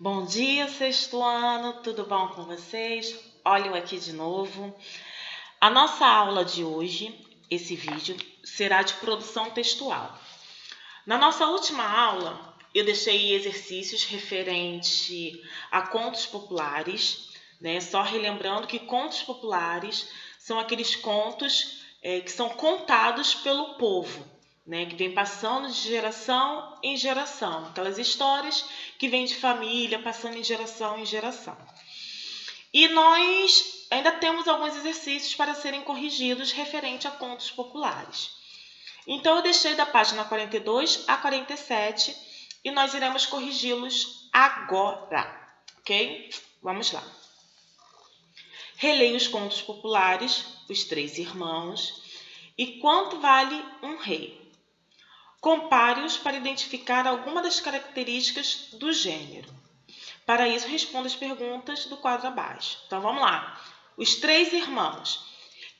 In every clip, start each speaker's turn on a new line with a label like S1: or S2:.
S1: Bom dia, sexto ano, tudo bom com vocês? Olha eu aqui de novo. A nossa aula de hoje, esse vídeo, será de produção textual. Na nossa última aula, eu deixei exercícios referente a contos populares, né? Só relembrando que contos populares são aqueles contos que são contados pelo povo, né, que vem passando de geração em geração. Aquelas histórias que vêm de família, passando de geração em geração. E nós ainda temos alguns exercícios para serem corrigidos referente a contos populares. Então, eu deixei da página 42 a 47 e nós iremos corrigi-los agora, ok? Vamos lá. Releia os contos populares, Os Três Irmãos e Quanto Vale um Rei. Compare-os para identificar alguma das características do gênero. Para isso, responda as perguntas do quadro abaixo. Então, vamos lá. Os Três Irmãos.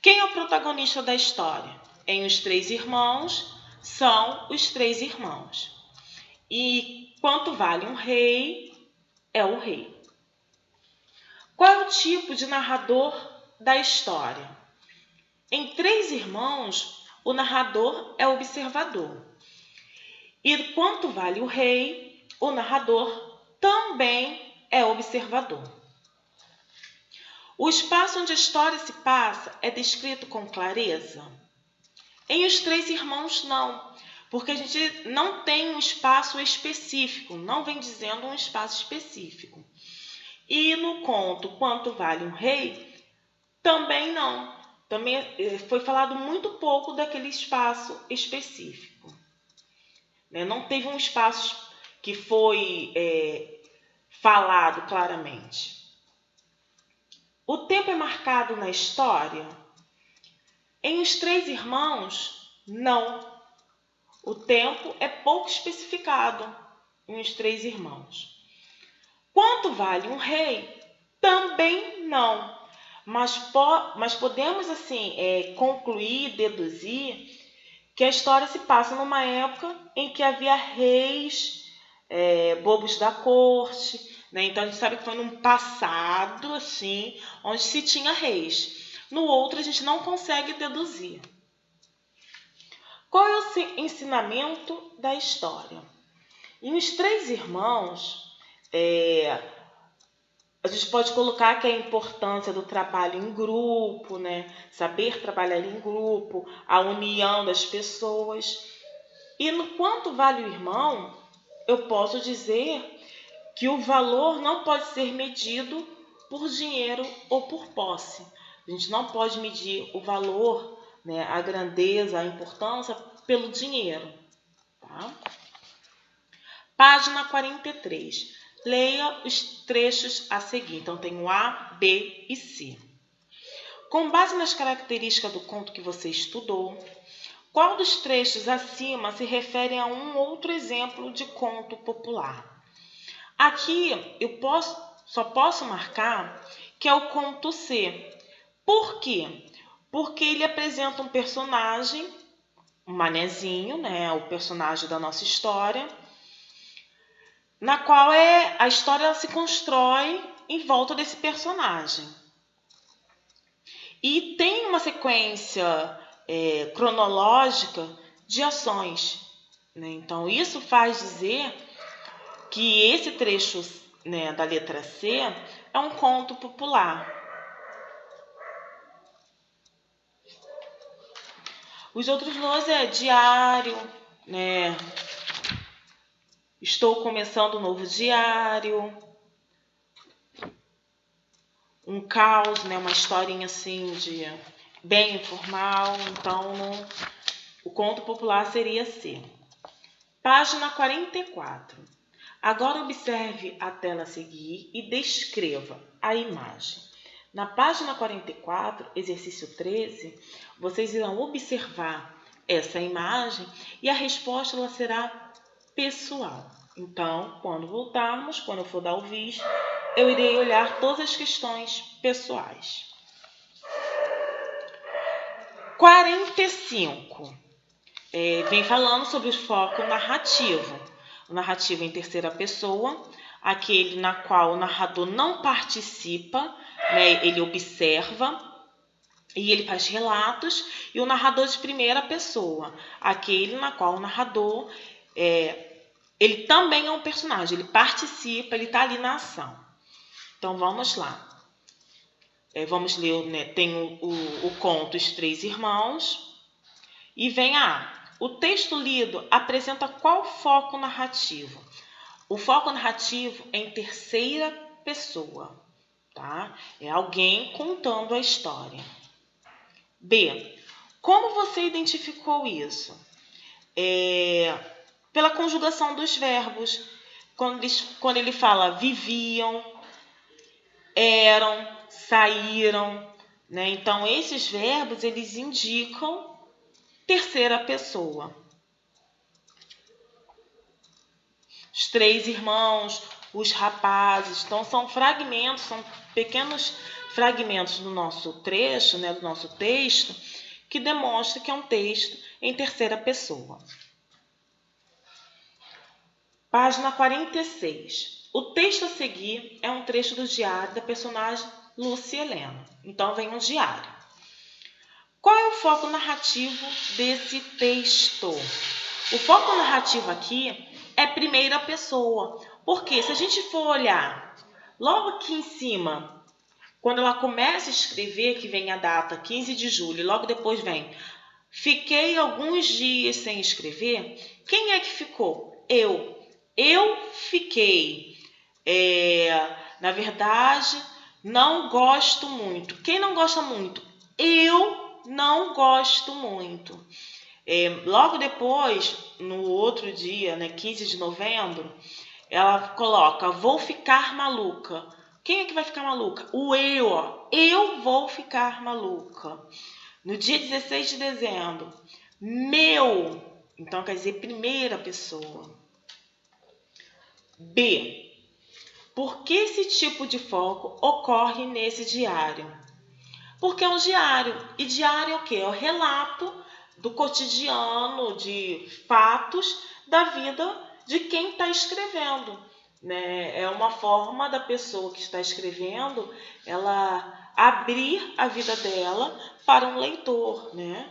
S1: Quem é o protagonista da história? Em Os Três Irmãos, são os três irmãos. E Quanto Vale um Rei? É o rei. Qual é o tipo de narrador da história? Em Três Irmãos, o narrador é observador. E Quanto Vale o Rei, o narrador também é observador. O espaço onde a história se passa é descrito com clareza? Em Os Três Irmãos, não, porque a gente não tem um espaço específico, não vem dizendo um espaço específico. E no conto Quanto Vale um Rei, também não. Também foi falado muito pouco daquele espaço específico. Não teve um espaço que foi falado claramente. O tempo é marcado na história? Em Os Três Irmãos, não. O tempo é pouco especificado em Os Três Irmãos. Quanto vale um rei? Também não. Mas podemos assim concluir, deduzir que a história se passa numa época em que havia reis, bobos da corte, né? Então a gente sabe que foi num passado assim, onde se tinha reis. No outro a gente não consegue deduzir. Qual é o ensinamento da história? Em Os Três Irmãos, a gente pode colocar que a importância do trabalho em grupo, né? Saber trabalhar em grupo, a união das pessoas. E no Quanto Vale o Irmão, eu posso dizer que o valor não pode ser medido por dinheiro ou por posse. A gente não pode medir o valor, né, a grandeza, a importância pelo dinheiro. Tá? Página 43. Leia os trechos a seguir. Então, tem o A, B e C. Com base nas características do conto que você estudou, qual dos trechos acima se refere a um outro exemplo de conto popular? Aqui eu só posso marcar que é o conto C. Por quê? Porque ele apresenta um personagem, um manezinho, né, o personagem da nossa história, na qual a história se constrói em volta desse personagem. E tem uma sequência cronológica de ações, né? Então, isso faz dizer que esse trecho, né, da letra C é um conto popular. Os outros dois é diário, né? Estou começando um novo diário. Um caos, né? Uma historinha assim de bem informal. Então, o conto popular seria C. Página 44. Agora observe a tela a seguir e descreva a imagem. Na página 44, exercício 13, vocês irão observar essa imagem e a resposta ela será pessoal. Então, quando voltarmos, quando eu for dar o visto, eu irei olhar todas as questões pessoais. 45. Vem falando sobre o foco narrativo. O narrativo em terceira pessoa, aquele na qual o narrador não participa, né? Ele observa e ele faz relatos, e o narrador de primeira pessoa, aquele na qual o narrador ele também é um personagem, ele participa, ele está ali na ação. Então vamos lá. Vamos ler, né? Tem o conto Os Três Irmãos e vem o texto lido apresenta qual foco narrativo? O foco narrativo é em terceira pessoa, tá? É alguém contando a história. B. Como você identificou isso? Pela conjugação dos verbos. Quando ele fala viviam, eram, saíram, né? Então, esses verbos, eles indicam terceira pessoa. Os três irmãos, os rapazes. Então, são fragmentos, são pequenos fragmentos do nosso trecho, né, do nosso texto, que demonstra que é um texto em terceira pessoa. Página 46. O texto a seguir é um trecho do diário da personagem Lúcia Helena. Então, vem um diário. Qual é o foco narrativo desse texto? O foco narrativo aqui é primeira pessoa. Porque se a gente for olhar logo aqui em cima, quando ela começa a escrever, que vem a data 15 de julho, logo depois vem fiquei alguns dias sem escrever. Quem é que ficou? Eu fiquei. Na verdade, não gosto muito. Quem não gosta muito? Eu não gosto muito. Logo depois, no outro dia, né, 15 de novembro, ela coloca, vou ficar maluca. Quem é que vai ficar maluca? O eu, ó. Eu vou ficar maluca. No dia 16 de dezembro, meu. Então, quer dizer, primeira pessoa. B. Por que esse tipo de foco ocorre nesse diário? Porque é um diário. E diário é o quê? É o relato do cotidiano, de fatos da vida de quem está escrevendo. Né? É uma forma da pessoa que está escrevendo ela abrir a vida dela para um leitor. Né?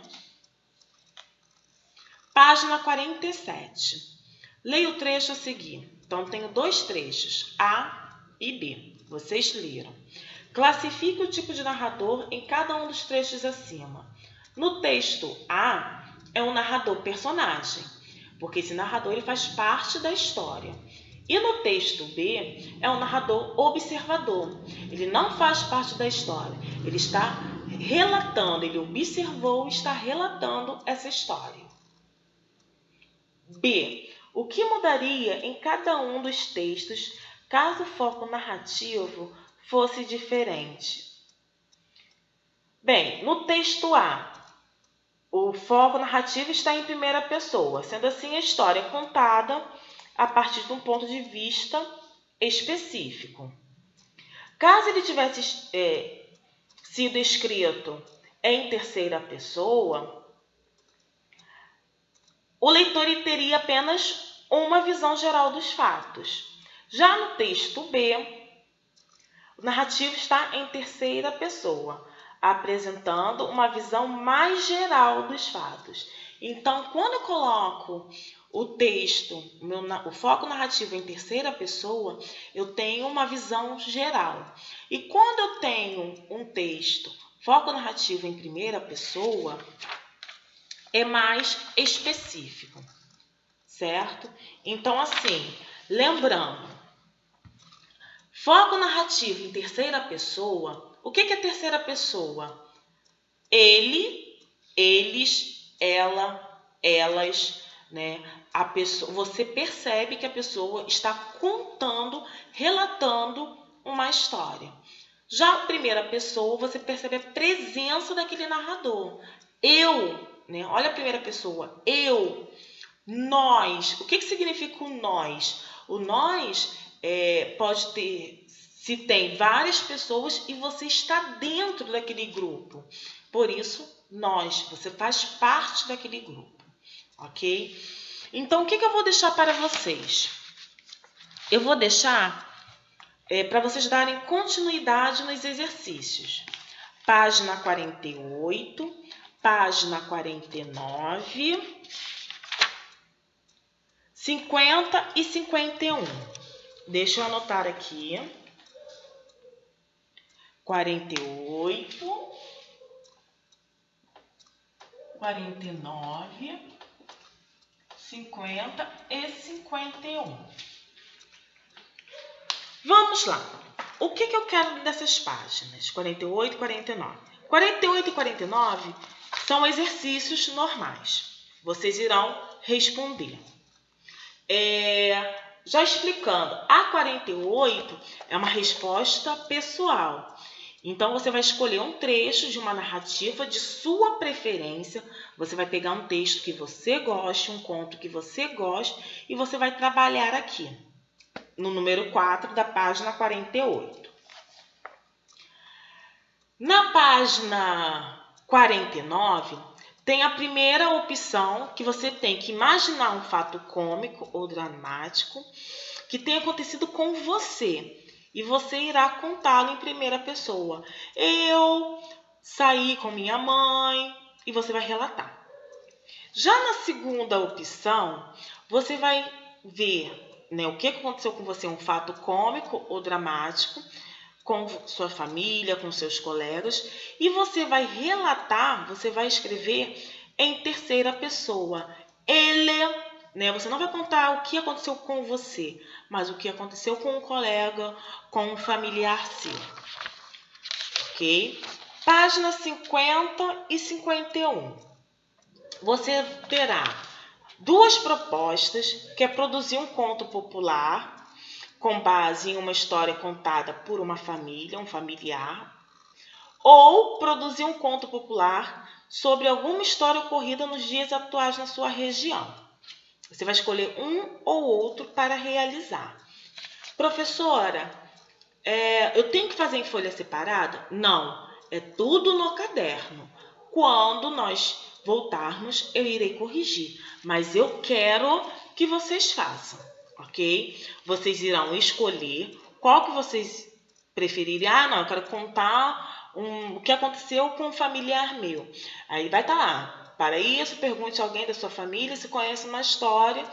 S1: Página 47. Leia o trecho a seguir. Então, tenho dois trechos, A e B. Vocês leram. Classifique o tipo de narrador em cada um dos trechos acima. No texto A, é um narrador personagem, porque esse narrador ele faz parte da história. E no texto B, é um narrador observador. Ele não faz parte da história. Ele está relatando, ele observou e está relatando essa história. B. O que mudaria em cada um dos textos caso o foco narrativo fosse diferente? Bem, no texto A, o foco narrativo está em primeira pessoa, sendo assim a história é contada a partir de um ponto de vista específico. Caso ele tivesse sido escrito em terceira pessoa, o leitor teria apenas uma visão geral dos fatos. Já no texto B, o narrativo está em terceira pessoa, apresentando uma visão mais geral dos fatos. Então, quando eu coloco o texto, o foco narrativo em terceira pessoa, eu tenho uma visão geral. E quando eu tenho um texto, foco narrativo em primeira pessoa, é mais específico, certo? Então, assim, lembrando, foco narrativo em terceira pessoa, o que é terceira pessoa? Ele, eles, ela, elas, né? A pessoa, você percebe que a pessoa está contando, relatando uma história. Já a primeira pessoa, você percebe a presença daquele narrador. Eu, né? Olha a primeira pessoa. Eu, nós. O que significa o nós? O nós pode ter, se tem várias pessoas e você está dentro daquele grupo. Por isso, nós. Você faz parte daquele grupo. Ok? Então, o que eu vou deixar para vocês? eu vou deixar para vocês darem continuidade nos exercícios. Página 48, página 49, 50 e 51. Deixa eu anotar aqui. 48, 49, 50 e 51. Vamos lá. O que eu quero dessas páginas? 48 e 49. 48 e 49 são exercícios normais. Vocês irão responder. Já explicando, a 48 é uma resposta pessoal. Então, você vai escolher um trecho de uma narrativa de sua preferência. Você vai pegar um texto que você goste, um conto que você goste, e você vai trabalhar aqui, no número 4 da página 48. Na página 49, tem a primeira opção, que você tem que imaginar um fato cômico ou dramático que tenha acontecido com você. E você irá contá-lo em primeira pessoa. Eu saí com minha mãe, e você vai relatar. Já na segunda opção, você vai ver, o que aconteceu com você, um fato cômico ou dramático, com sua família, com seus colegas, e você vai relatar, você vai escrever em terceira pessoa. Ele, você não vai contar o que aconteceu com você, mas o que aconteceu com um colega, com um familiar seu. Ok? Página 50 e 51. Você terá duas propostas, que é produzir um conto popular com base em uma história contada por uma família, um familiar, ou produzir um conto popular sobre alguma história ocorrida nos dias atuais na sua região. Você vai escolher um ou outro para realizar. Professora, eu tenho que fazer em folha separada? Não, é tudo no caderno. Quando nós voltarmos, eu irei corrigir, mas eu quero que vocês façam, ok? Vocês irão escolher qual que vocês preferirem. Não, eu quero contar o que aconteceu com um familiar meu. Aí vai estar lá. Para isso, pergunte a alguém da sua família se conhece uma história.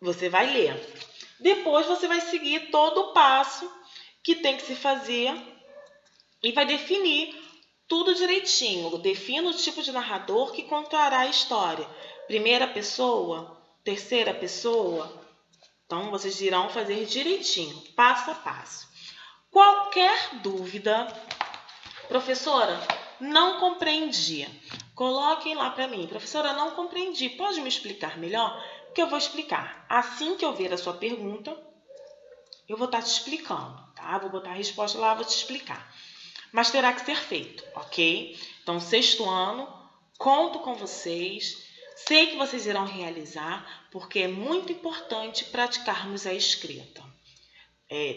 S1: Você vai ler. Depois você vai seguir todo o passo que tem que se fazer e vai definir tudo direitinho. Defina o tipo de narrador que contará a história. Primeira pessoa, terceira pessoa. Então, vocês irão fazer direitinho, passo a passo. Qualquer dúvida, professora, não compreendi. Coloquem lá para mim. Professora, não compreendi. Pode me explicar melhor? Porque eu vou explicar. Assim que eu ver a sua pergunta, eu vou estar te explicando, tá? Vou botar a resposta lá, vou te explicar. Mas terá que ser feito, ok? Então, sexto ano, conto com vocês. Sei que vocês irão realizar, porque é muito importante praticarmos a escrita.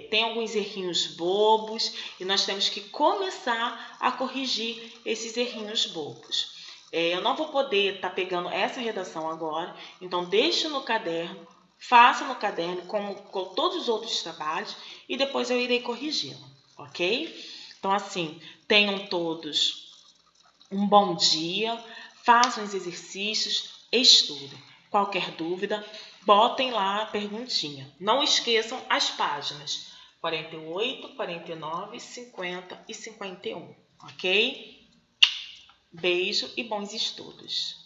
S1: Tem alguns errinhos bobos e nós temos que começar a corrigir esses errinhos bobos. Eu não vou poder estar pegando essa redação agora, então deixe no caderno, faça no caderno com todos os outros trabalhos e depois eu irei corrigindo, ok? Então, assim, tenham todos um bom dia, façam os exercícios, estudem. Qualquer dúvida, botem lá a perguntinha. Não esqueçam as páginas 48, 49, 50 e 51, ok? Beijo e bons estudos!